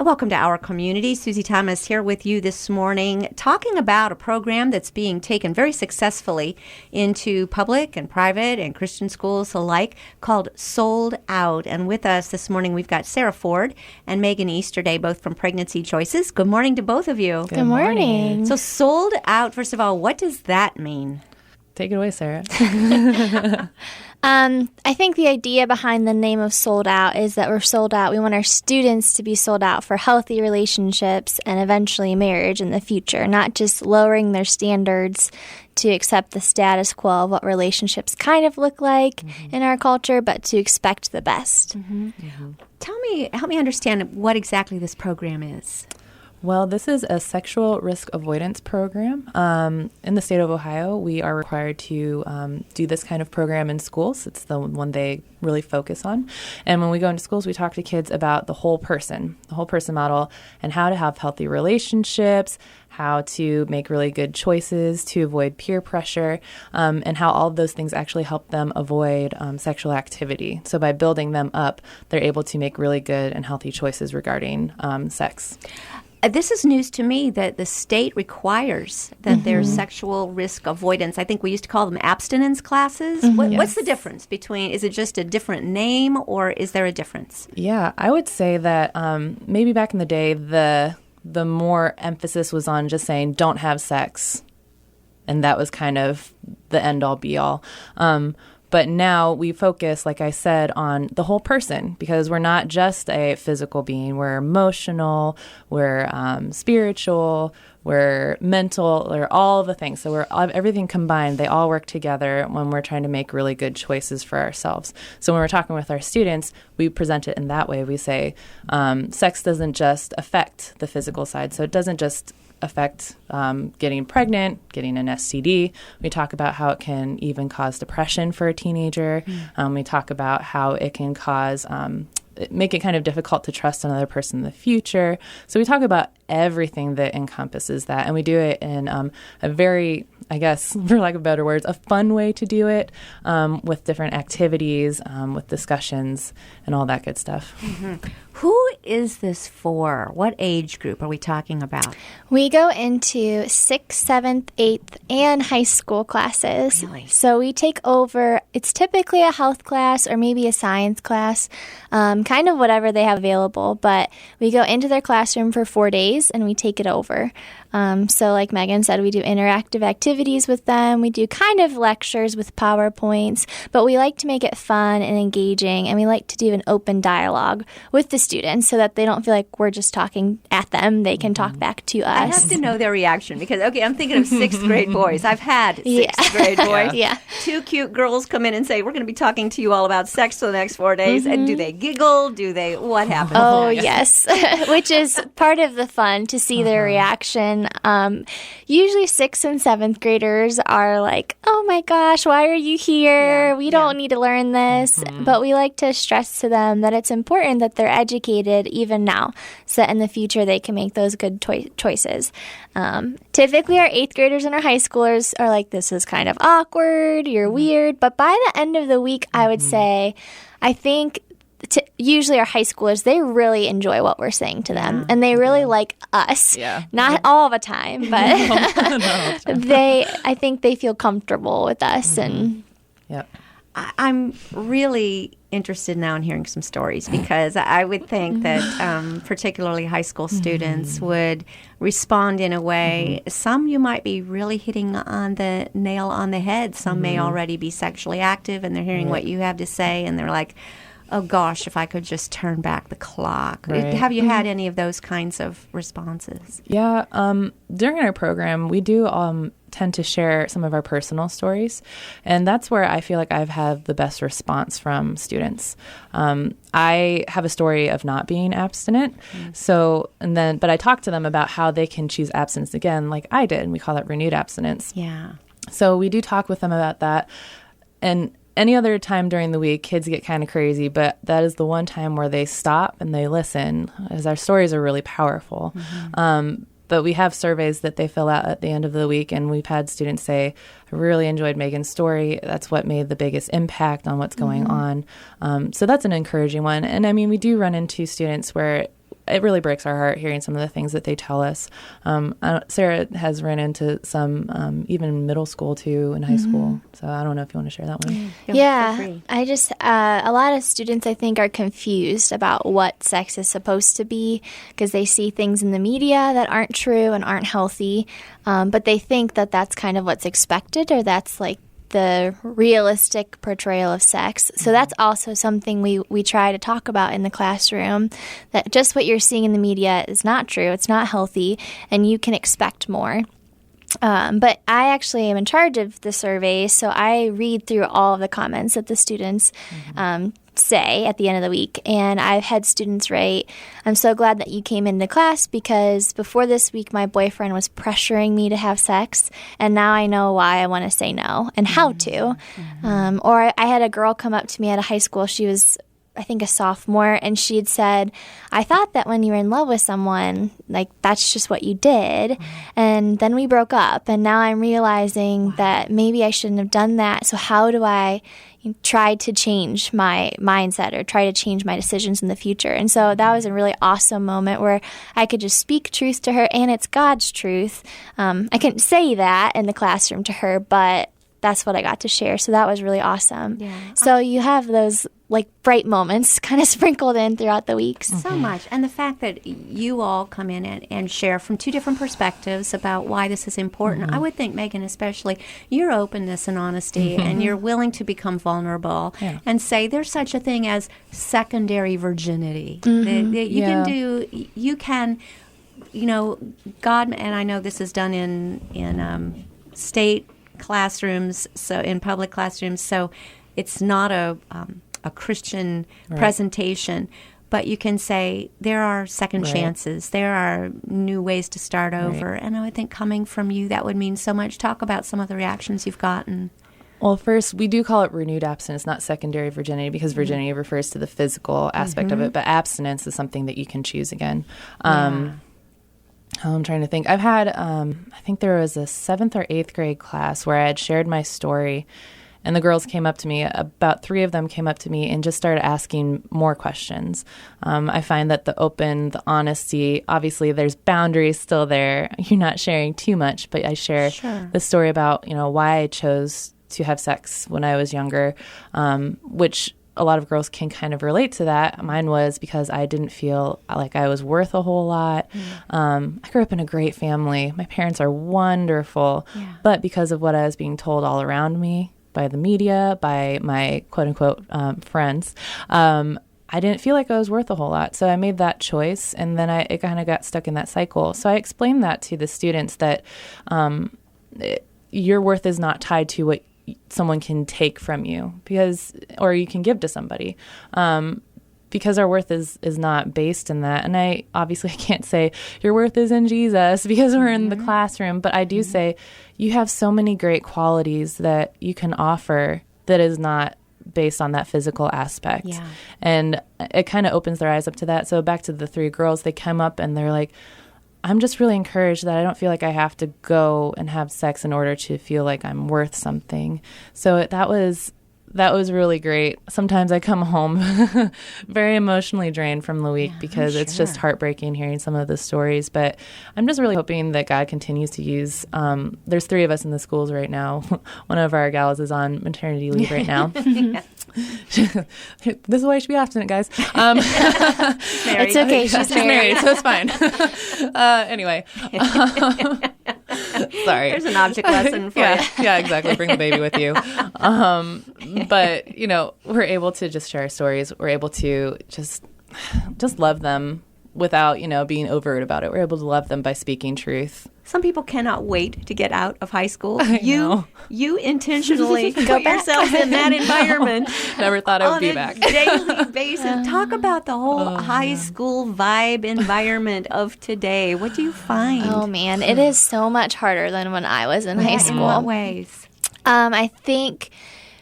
Welcome to our community. Susie Thomas here with you this morning, talking about a program that's being taken very successfully into public and private and Christian schools alike called Sold Out. And with us this morning, we've got Sarah Ford and Megan Easterday, both from Pregnancy Choices. Good morning to both of you. Good morning. So Sold Out, first of all, what does that mean? Take it away, Sarah. I think the idea behind the name of Sold Out is that we're sold out. We want our students to be sold out for healthy relationships and eventually marriage in the future, not just lowering their standards to accept the status quo of what relationships kind of look like in our culture, but to expect the best. Help me understand what exactly this program is. Well, this is a sexual risk avoidance program. In the state of Ohio, we are required to do this kind of program in schools. It's the one they really focus on. And when we go into schools, we talk to kids about the whole person model, and how to have healthy relationships, how to make really good choices to avoid peer pressure, and how all of those things actually help them avoid sexual activity. So by building them up, they're able to make really good and healthy choices regarding sex. This is news to me that the state requires that there's sexual risk avoidance. I think we used to call them abstinence classes. What's the difference between, is it just a different name or is there a difference? Yeah, I would say that maybe back in the day, the more emphasis was on just saying don't have sex. And that was kind of the end all be all. But now we focus, like I said, on the whole person, because we're not just a physical being. We're emotional, we're spiritual, we're mental, we're all the things. So we're everything combined. They all work together when we're trying to make really good choices for ourselves. So when we're talking with our students, we present it in that way. We say sex doesn't just affect the physical side. So it doesn't just affect getting pregnant, getting an STD. We talk about how it can even cause depression for a teenager. We talk about how it can cause make it kind of difficult to trust another person in the future. So we talk about everything that encompasses that, and we do it in a very, I guess, for lack of better words, a fun way to do it, with different activities, with discussions, and all that good stuff. Who is this for? What age group are we talking about? We go into 6th, 7th, 8th, and high school classes. Really? So we take over, it's typically a health class or maybe a science class, kind of whatever they have available. But we go into their classroom for 4 days and we take it over. So like Megan said, we do interactive activities with them. We do kind of lectures with PowerPoints, but we like to make it fun and engaging, and we like to do an open dialogue with the students so that they don't feel like we're just talking at them. They can talk back to us. I have to know their reaction because, okay, I'm thinking of 6th grade boys. I've had 6th grade boys. Yeah. Two cute girls come in and say, we're going to be talking to you all about sex for the next 4 days. And do they giggle? What happens? Oh, yes. Which is part of the fun, to see their reaction. Usually 6th and 7th graders are like, oh my gosh, why are you here? We don't need to learn this. But we like to stress to them that it's important that they're educated even now, so that in the future they can make those good choices. Typically our 8th graders and our high schoolers are like, this is kind of awkward, you're weird. But by the end of the week, I would say, I think usually our high schoolers, they really enjoy what we're saying to them, and they really like us. Not all the time, but I think they feel comfortable with us. And I'm really interested now in hearing some stories, because I would think that particularly high school students would respond in a way. Some you might be really hitting on the nail on the head. Some may already be sexually active, and they're hearing what you have to say, and they're like, oh gosh, if I could just turn back the clock. Have you had any of those kinds of responses? Yeah. During our program, we do tend to share some of our personal stories. And that's where I feel like I've had the best response from students. I have a story of not being abstinent. But I talk to them about how they can choose abstinence again, like I did. And we call that renewed abstinence. Yeah. So we do talk with them about that. And any other time during the week, kids get kind of crazy, but that is the one time where they stop and they listen, as our stories are really powerful. But we have surveys that they fill out at the end of the week, and we've had students say, I really enjoyed Megan's story. That's what made the biggest impact on what's going on. So that's an encouraging one. And I mean, we do run into students where it really breaks our heart hearing some of the things that they tell us. Sarah has run into some even middle school too and high school. So I don't know if you want to share that one. Yeah, I just, a lot of students I think are confused about what sex is supposed to be because they see things in the media that aren't true and aren't healthy, but they think that that's kind of what's expected or that's like the realistic portrayal of sex. So that's also something we try to talk about in the classroom, that just what you're seeing in the media is not true, it's not healthy, and you can expect more. But I actually am in charge of the survey, so I read through all of the comments that the students say at the end of the week. And I've had students write, "I'm so glad that you came into class because before this week my boyfriend was pressuring me to have sex, and now I know why I want to say no and how to." Or I had a girl come up to me at a high school. She was, I think, a sophomore, and she had said, "I thought that when you were in love with someone, like, that's just what you did. And then we broke up, and now I'm realizing that maybe I shouldn't have done that. So how do I try to change my mindset or try to change my decisions in the future?" And so that was a really awesome moment where I could just speak truth to her, and it's God's truth. I couldn't say that in the classroom to her, but that's what I got to share. So that was really awesome. Yeah. So you have those like bright moments kind of sprinkled in throughout the weeks. So much. And the fact that you all come in and share from two different perspectives about why this is important. I would think, Megan, especially, your openness and honesty and you're willing to become vulnerable and say there's such a thing as secondary virginity. That you can, God, and I know this is done in state classrooms, so in public classrooms, so it's not a Christian presentation, but you can say there are second chances, there are new ways to start over, and I would think coming from you, that would mean so much. Talk about some of the reactions you've gotten. Well, first, we do call it renewed abstinence, not secondary virginity, because virginity refers to the physical aspect of it, but abstinence is something that you can choose again. I'm trying to think. I've had, I think there was a 7th or 8th grade class where I had shared my story, and the girls came up to me, about 3 of them came up to me and just started asking more questions. I find that the the honesty, obviously there's boundaries still there. You're not sharing too much, but I share the story about, why I chose to have sex when I was younger, which a lot of girls can kind of relate to that. Mine was because I didn't feel like I was worth a whole lot. I grew up in a great family. My parents are wonderful, but because of what I was being told all around me, by the media, by my quote-unquote friends, I didn't feel like I was worth a whole lot. So I made that choice, and then it kind of got stuck in that cycle. So I explained that to the students that your worth is not tied to what someone can take from you, or you can give to somebody, because our worth is not based in that. And I can't say your worth is in Jesus because we're in the classroom, but I do say you have so many great qualities that you can offer that is not based on that physical aspect. And it kind of opens their eyes up to that. So back to the 3 girls, they come up and they're like, I'm just really encouraged that I don't feel like I have to go and have sex in order to feel like I'm worth something. So that was really great. Sometimes I come home very emotionally drained from the week because it's just heartbreaking hearing some of the stories. But I'm just really hoping that God continues to use, there's 3 of us in the schools right now. One of our gals is on maternity leave right now. This is why you should be abstinent, guys. It's okay. She's married, so it's fine. Anyway. Sorry. There's an object lesson for you. Yeah, exactly. Bring the baby with you. But, we're able to just share stories. We're able to just love them without, being overt about it. We're able to love them by speaking truth. Some people cannot wait to get out of high school. You intentionally put yourselves in that environment. Never thought I would be back. On a daily basis. Talk about the whole high school vibe environment of today. What do you find? Oh, man. It is so much harder than when I was in high school. In what ways? I think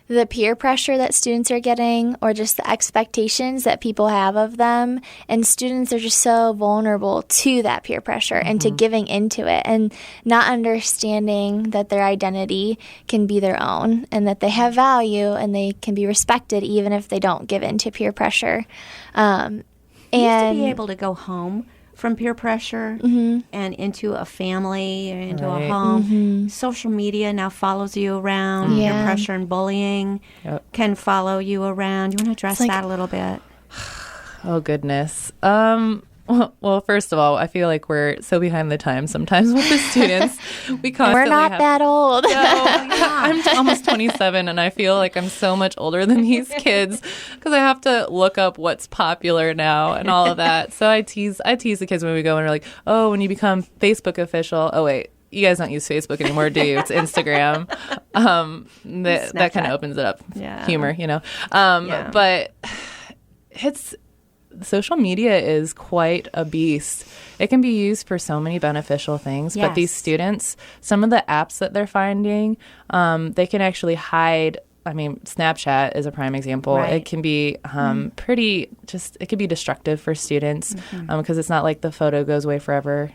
the peer pressure that students are getting, or just the expectations that people have of them, and students are just so vulnerable to that peer pressure and to giving into it and not understanding that their identity can be their own and that they have value and they can be respected even if they don't give in to peer pressure. You used to be able to go home from peer pressure and into a family, or into a home. Social media now follows you around. Peer pressure and bullying can follow you around. You want to address that a little bit? Oh, goodness. Well, first of all, I feel like we're so behind the times sometimes with the students. We constantly We're not that old. No, I'm almost 27, and I feel like I'm so much older than these kids because I have to look up what's popular now and all of that. So I tease the kids when we go and we're like, oh, when you become Facebook official, oh, wait. You guys don't use Facebook anymore, do you? It's Instagram. That kind of opens it up. Humor, But social media is quite a beast. It can be used for so many beneficial things, but these students, some of the apps that they're finding, they can actually hide. I mean, Snapchat is a prime example. Right. It can be it can be destructive for students because it's not like the photo goes away forever.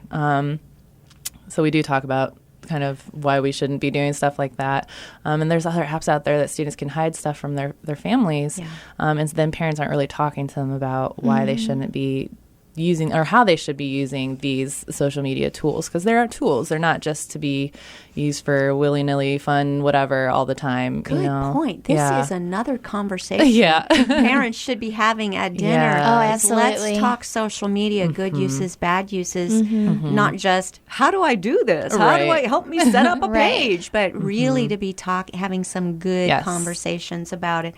So we do talk about kind of why we shouldn't be doing stuff like that. And there's other apps out there that students can hide stuff from their families. And then parents aren't really talking to them about why they shouldn't be using or how they should be using these social media tools, because there are tools. They're not just to be used for willy-nilly fun, whatever, all the time. Good point. This is another conversation parents should be having at dinner. Oh, absolutely. Let's talk social media, good uses, bad uses, not just, how do I do this? How do I help me set up a page? But really to be having some good conversations about it.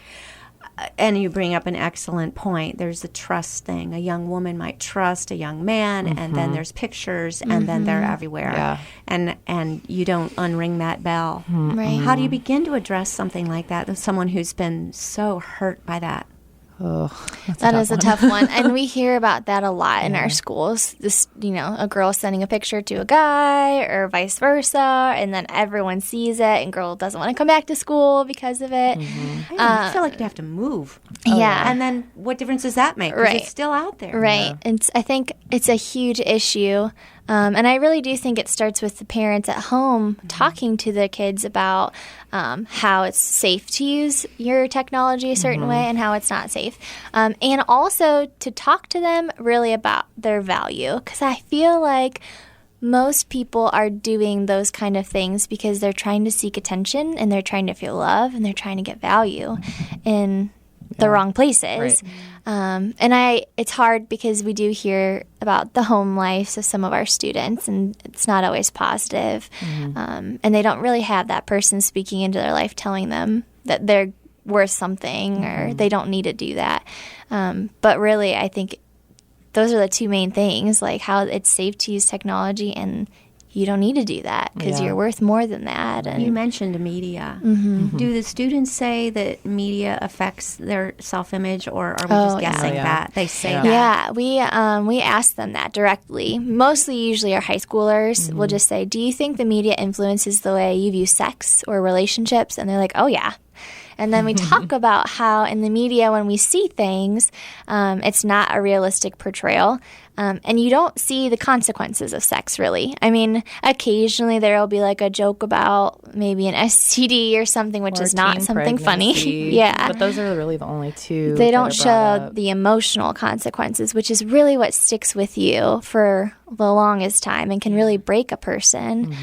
And you bring up an excellent point. There's the trust thing. A young woman might trust a young man, and then there's pictures, and then they're everywhere. And you don't unring that bell. Right. How do you begin to address something like that with someone who's been so hurt by that? Oh, that is a tough one. And we hear about that a lot in our schools. This, a girl sending a picture to a guy or vice versa, and then everyone sees it, and girl doesn't want to come back to school because of it. I feel like you'd have to move. And then what difference does that make? Because it's still out there. Right. And I think it's a huge issue. And I really do think it starts with the parents at home talking to their kids about how it's safe to use your technology a certain way and how it's not safe. And also to talk to them really about their value, because I feel like most people are doing those kind of things because they're trying to seek attention and they're trying to feel love and they're trying to get value in the wrong places. Right. And it's hard because we do hear about the home lives of some of our students, and it's not always positive. And they don't really have that person speaking into their life telling them that they're worth something or they don't need to do that. But really, I think those are the two main things, like how it's safe to use technology and you don't need to do that because you're worth more than that. And you mentioned media. Do the students say that media affects their self-image, or are we just guessing that? They say that. Yeah, we ask them that directly. Mostly, usually our high schoolers will just say, do you think the media influences the way you view sex or relationships? And they're like, oh, yeah. And then we talk about how in the media, when we see things, it's not a realistic portrayal. And you don't see the consequences of sex, really. I mean, occasionally there will be like a joke about maybe an STD or something, which is not something funny. But those are really the only two. They don't show the emotional consequences, which is really what sticks with you for the longest time and can really break a person.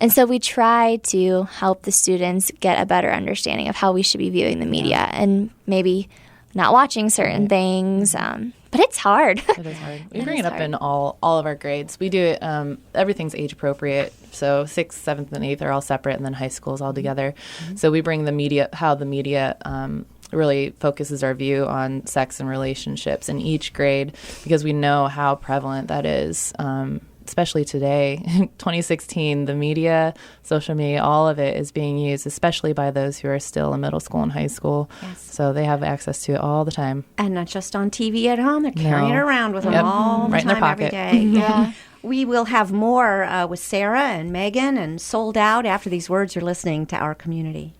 And so we try to help the students get a better understanding of how we should be viewing the media and maybe not watching certain things. But it's hard. It is hard. We bring it up in all of our grades. We do it, everything's age appropriate. So 6th, 7th, and 8th are all separate, and then high school is all together. So we bring the media, how the media really focuses our view on sex and relationships in each grade, because we know how prevalent that is. Especially today, 2016, the media, social media, all of it is being used, especially by those who are still in middle school and high school. So they have access to it all the time. And not just on TV at home. They're carrying it around with them all the right time, in their pocket. every day. We will have more with Sarah and Megan and Sold Out after these words. You're listening to Our Community.